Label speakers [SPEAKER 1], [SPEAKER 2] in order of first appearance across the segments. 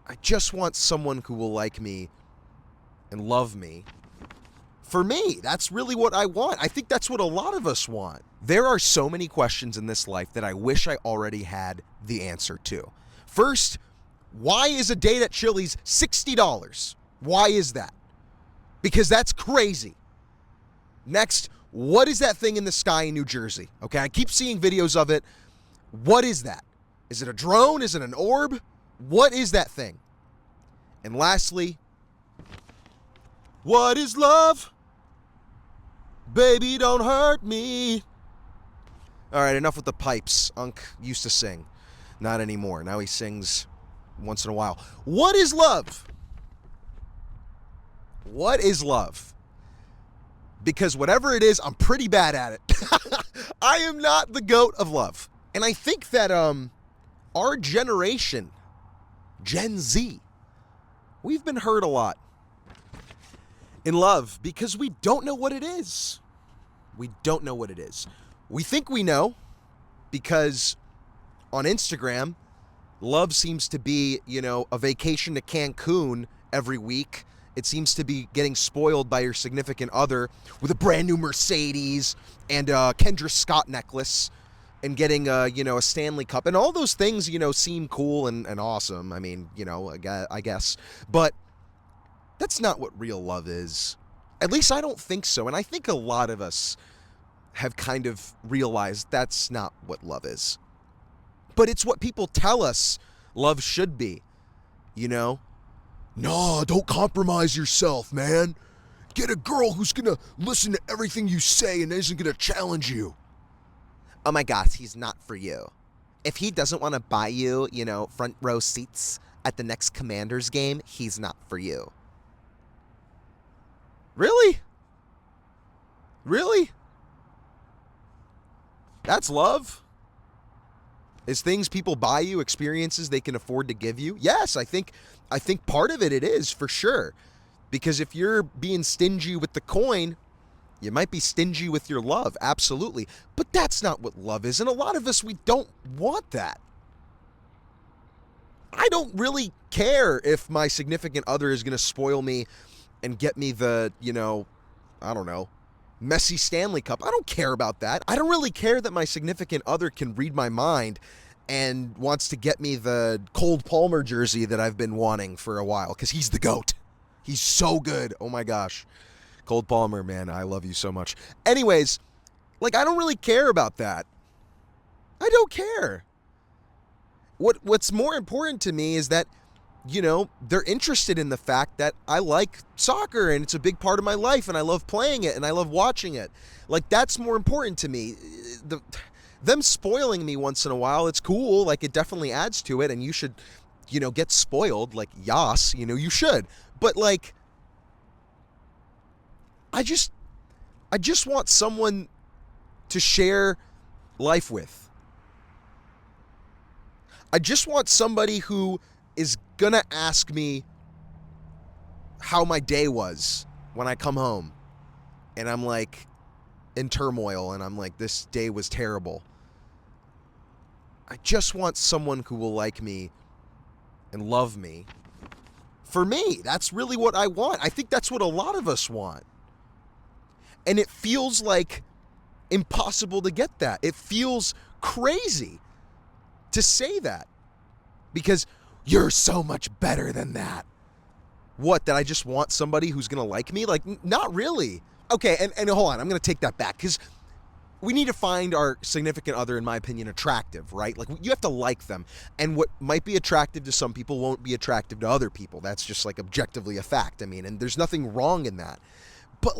[SPEAKER 1] I just want someone who will like me and love me. For me, that's really what I want. I think that's what a lot of us want. There are so many questions in this life that I wish I already had the answer to. First, why is a date at Chili's $60? Why is that? Because that's crazy. Next, what is that thing in the sky in New Jersey? Okay, I keep seeing videos of it. What is that? Is it a drone? Is it an orb? What is that thing? And lastly, what is love? Baby, don't hurt me. All right, enough with the pipes. Unc used to sing. Not anymore. Now he sings once in a while. What is love? What is love? Because whatever it is, I'm pretty bad at it. I am not the goat of love. And I think that our generation, Gen Z, we've been hurt a lot in love because we don't know what it is. We don't know what it is. We think we know because on Instagram, love seems to be, a vacation to Cancun every week. It seems to be getting spoiled by your significant other with a brand new Mercedes and a Kendra Scott necklace and getting, a Stanley Cup. And all those things, seem cool and awesome. I mean, I guess. But that's not what real love is. At least I don't think so. And I think a lot of us have kind of realized that's not what love is. But it's what people tell us love should be, Nah, don't compromise yourself, man. Get a girl who's gonna listen to everything you say and isn't gonna challenge you. Oh my gosh, he's not for you. If he doesn't want to buy you, front row seats at the next Commanders game, he's not for you. Really? Really? That's love? Is things people buy you, experiences they can afford to give you? Yes, I think part of it is, for sure. Because if you're being stingy with the coin, you might be stingy with your love, absolutely. But that's not what love is, and a lot of us, we don't want that. I don't really care if my significant other is going to spoil me and get me the, I don't know, messy Stanley Cup. I don't care about that. I don't really care that my significant other can read my mind and wants to get me the Cole Palmer jersey that I've been wanting for a while because he's the GOAT. He's so good. Oh my gosh. Cole Palmer, man, I love you so much. Anyways, I don't really care about that. I don't care. What's more important to me is that, they're interested in the fact that I like soccer and it's a big part of my life and I love playing it and I love watching it. That's more important to me. Them spoiling me once in a while, it's cool. It definitely adds to it and you should, get spoiled. Yas, you should. But I just want someone to share life with. I just want somebody who is gonna ask me how my day was when I come home and I'm in turmoil and I'm this day was terrible. I just want someone who will like me and love me. For me, that's really what I want. I think that's what a lot of us want. And it feels impossible to get that. It feels crazy to say that because you're so much better than that. What, that I just want somebody who's going to like me? Not really. Okay, and hold on, I'm going to take that back because we need to find our significant other, in my opinion, attractive, right? You have to like them. And what might be attractive to some people won't be attractive to other people. That's just objectively a fact. I mean, and there's nothing wrong in that. But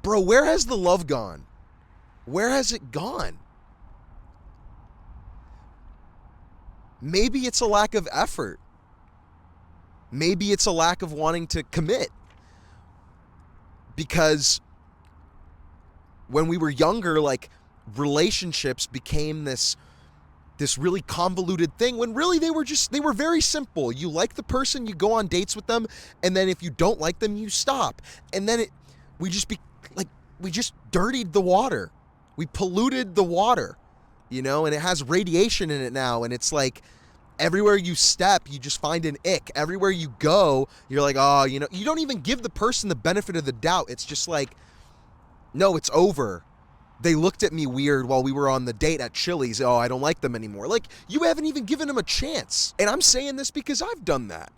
[SPEAKER 1] bro, where has the love gone? Where has it gone? Maybe it's a lack of effort. Maybe it's a lack of wanting to commit. Because when we were younger, relationships became this really convoluted thing when really they were very simple. You like the person, you go on dates with them, and then if you don't like them, you stop. And then we just dirtied the water. We polluted the water and it has radiation in it now, and it's like everywhere you step, you just find an ick. Everywhere you go, you're like, oh, you don't even give the person the benefit of the doubt. It's just like, no, it's over. They looked at me weird while we were on the date at Chili's. Oh, I don't like them anymore. Like, you haven't even given them a chance. And I'm saying this because I've done that.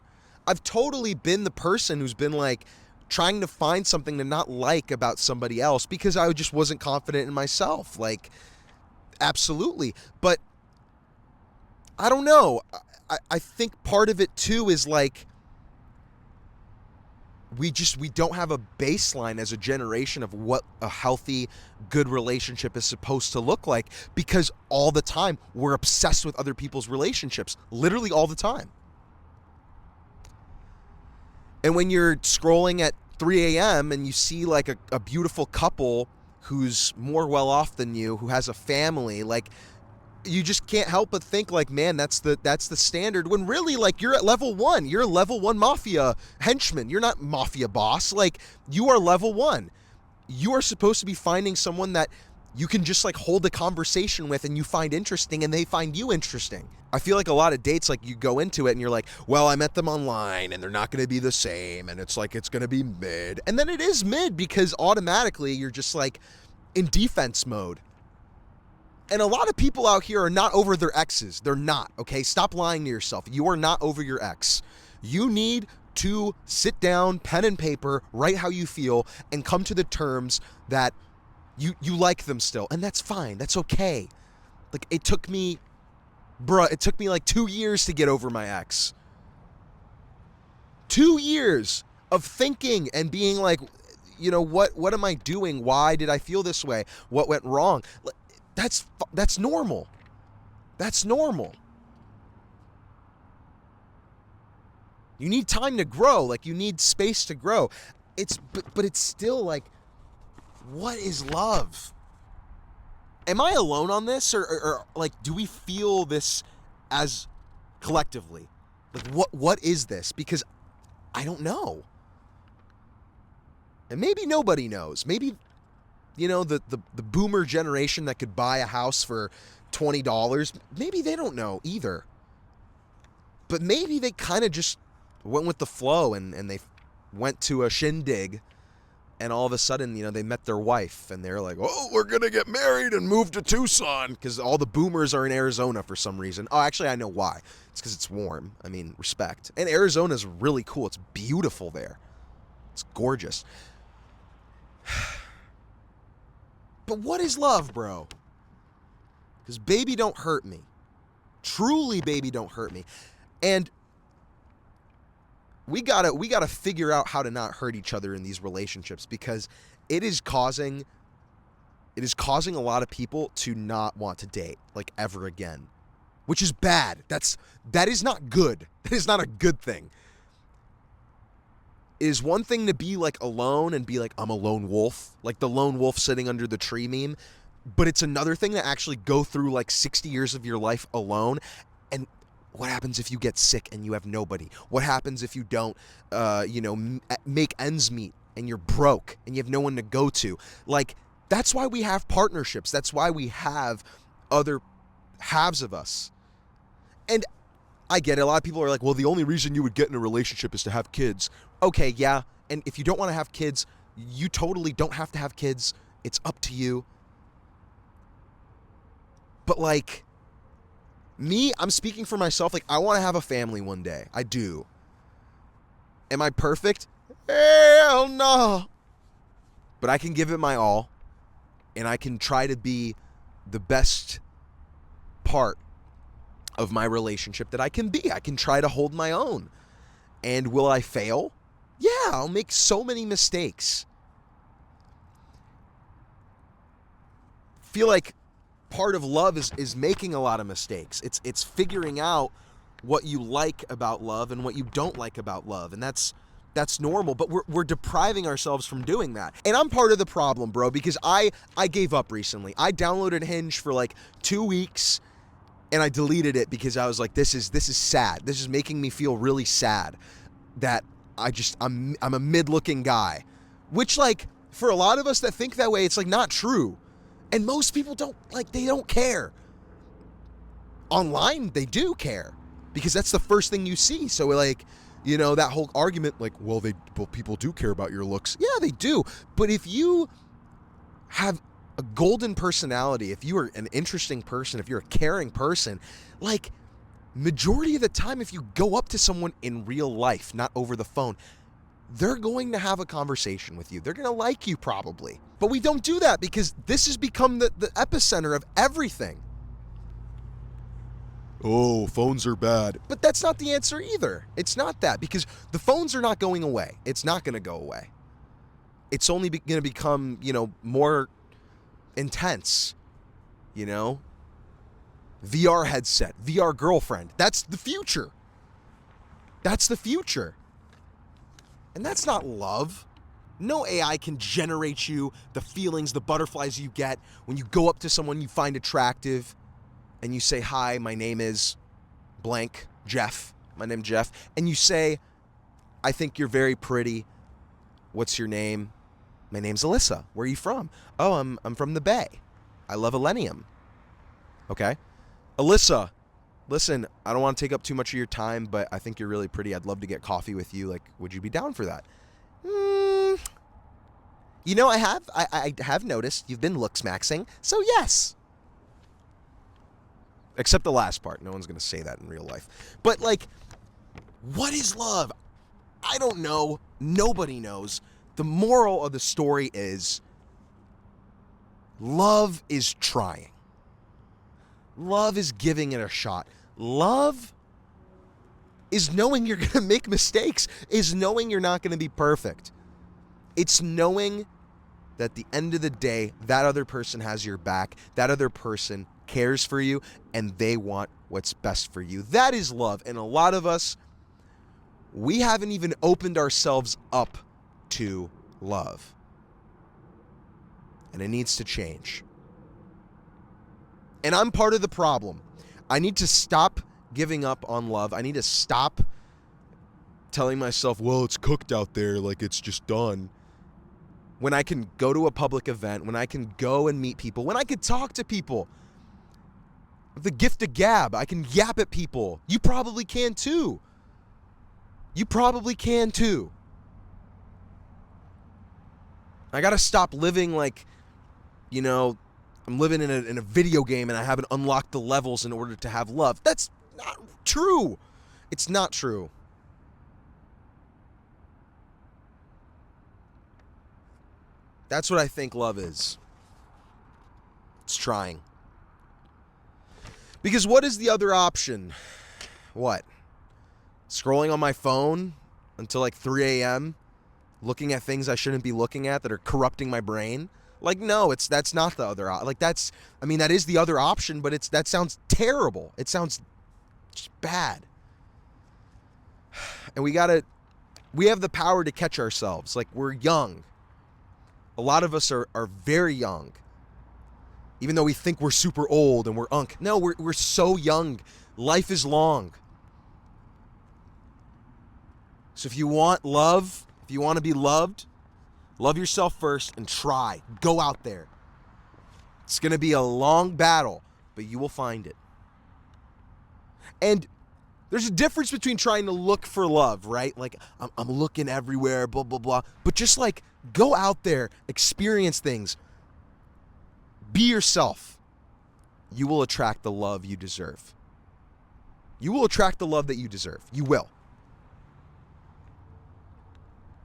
[SPEAKER 1] I've totally been the person who's been like trying to find something to not like about somebody else because I just wasn't confident in myself. Like, absolutely. But I don't know. I think part of it too is like, we don't have a baseline as a generation of what a healthy, good relationship is supposed to look like, because all the time we're obsessed with other people's relationships, literally all the time. And when you're scrolling at 3 a.m. and you see like a beautiful couple who's more well off than you, who has a family, like, you just can't help but think like, man, that's the standard, when really, like, you're at level 1. You're a level 1 mafia henchman. You're not mafia boss. Like, you are level 1. You are supposed to be finding someone that you can just like hold a conversation with and you find interesting and they find you interesting. I feel like a lot of dates, like, you go into it and you're like, well, I met them online and they're not going to be the same, and it's like, it's going to be mid. And then it is mid because automatically you're just like in defense mode. And a lot of people out here are not over their exes. They're not, okay? Stop lying to yourself. You are not over your ex. You need to sit down, pen and paper, write how you feel, and come to the terms that you like them still. And that's fine. That's okay. Like, it took me like 2 years to get over my ex. 2 years of thinking and being like, what am I doing? Why did I feel this way? What went wrong? That's normal. That's normal. You need time to grow. Like, you need space to grow. But it's still like, what is love? Am I alone on this, or like, do we feel this as collectively? Like, what is this? Because I don't know. And maybe nobody knows. Maybe, the boomer generation that could buy a house for $20, maybe they don't know either. But maybe they kind of just went with the flow and they went to a shindig, and all of a sudden, they met their wife and they're like, oh, we're going to get married and move to Tucson, because all the boomers are in Arizona for some reason. Oh, actually, I know why. It's because it's warm. I mean, respect. And Arizona's really cool. It's beautiful there. It's gorgeous. But what is love, bro? Because baby, don't hurt me. Truly, baby, don't hurt me. And we gotta figure out how to not hurt each other in these relationships, because it is causing a lot of people to not want to date, like, ever again, which is bad. That is not good. That is not a good thing. It is one thing to be like alone and be like, I'm a lone wolf, like the lone wolf sitting under the tree meme. But it's another thing to actually go through like 60 years of your life alone. And what happens if you get sick and you have nobody? What happens if you don't, make ends meet and you're broke and you have no one to go to? Like, that's why we have partnerships. That's why we have other halves of us. And I get it. A lot of people are like, well, the only reason you would get in a relationship is to have kids. Okay, yeah. And if you don't want to have kids, you totally don't have to have kids. It's up to you. But like, me, I'm speaking for myself. Like, I want to have a family one day. I do. Am I perfect? Hell no. But I can give it my all. And I can try to be the best part of my relationship that I can be. I can try to hold my own. And will I fail? Yeah, I'll make so many mistakes. Feel like part of love is making a lot of mistakes. It's figuring out what you like about love and what you don't like about love. And that's normal, but we're depriving ourselves from doing that. And I'm part of the problem, bro, because I gave up recently. I downloaded Hinge for like 2 weeks and I deleted it because I was like, this is sad. This is making me feel really sad that I'm a mid-looking guy, which, like, for a lot of us that think that way, it's like not true. And most people don't care. online they do care because that's the first thing you see. So like, you know, that whole argument like, well, people do care about your looks. Yeah, they do. But if you have a golden personality, if you are an interesting person, if you're a caring person, like majority of the time, if you go up to someone in real life, not over the phone, they're going to have a conversation with you. They're going to like you probably. But we don't do that because this has become the epicenter of everything. Oh, phones are bad. But that's not the answer either. It's not that, because the phones are not going away. It's not going to go away. It's only going to become, you know, more intense, you know? VR headset, VR girlfriend. That's the future. That's the future. And that's not love. No AI can generate you the feelings, the butterflies you get when you go up to someone you find attractive and you say, hi, my name is blank, Jeff. My name's Jeff. And you say, I think you're very pretty. What's your name? My name's Alyssa. Where are you from? Oh, I'm from the Bay. I love Elenium. Okay. Alyssa, listen, I don't want to take up too much of your time, but I think you're really pretty. I'd love to get coffee with you. Like, would you be down for that? You know, I have noticed you've been looks-maxing, so yes. Except the last part. No one's going to say that in real life. But, like, what is love? I don't know. Nobody knows. The moral of the story is love is trying. Love is giving it a shot. Love is knowing you're going to make mistakes, is knowing you're not going to be perfect. It's knowing that at the end of the day, that other person has your back, that other person cares for you, and they want what's best for you. That is love. And a lot of us, we haven't even opened ourselves up to love. And it needs to change. And I'm part of the problem. I need to stop giving up on love. I need to stop telling myself, well, it's cooked out there, like it's just done. When I can go to a public event, when I can go and meet people, when I can talk to people. The gift of gab. I can yap at people. You probably can too. You probably can too. I gotta stop living like, you know, I'm living in a video game and I haven't unlocked the levels in order to have love. That's not true. It's not true. That's what I think love is. It's trying. Because what is the other option? What? Scrolling on my phone until like 3 a.m., looking at things I shouldn't be looking at that are corrupting my brain? Like, no, that's not the other option. Like, that is the other option, but that sounds terrible. It sounds just bad. And we have the power to catch ourselves. Like, we're young. A lot of us are very young. Even though we think we're super old and we're unk. No, we're so young. Life is long. So if you want love, if you want to be loved, love yourself first and try. Go out there. It's going to be a long battle, but you will find it. And there's a difference between trying to look for love, right? Like, I'm looking everywhere, blah, blah, blah. But just like, go out there, experience things. Be yourself. You will attract the love you deserve. You will attract the love that you deserve. You will.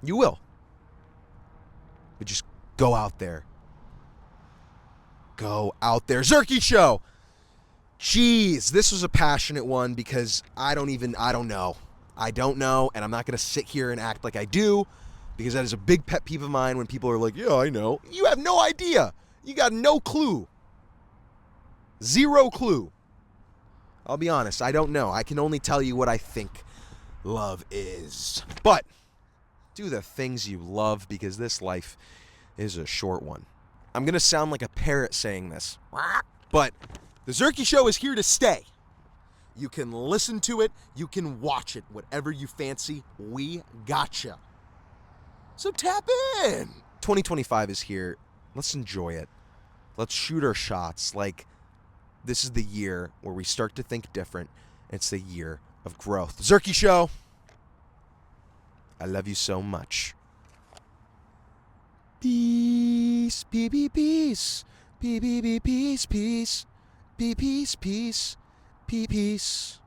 [SPEAKER 1] You will. But just go out there. Go out there. Zerky Show! Jeez, this was a passionate one because I don't know. I don't know, and I'm not going to sit here and act like I do, because that is a big pet peeve of mine when people are like, yeah, I know. You have no idea. You got no clue. Zero clue. I'll be honest, I don't know. I can only tell you what I think love is. But do the things you love, because this life is a short one. I'm going to sound like a parrot saying this, but the Zerky Show is here to stay. You can listen to it. You can watch it. Whatever you fancy, we gotcha. So tap in. 2025 is here. Let's enjoy it. Let's shoot our shots. Like, This is the year where we start to think different. It's the year of growth. Zerky Show, I love you so much. Peace, peace, peace, peace, peace, peace, peace, peace, peace, peace.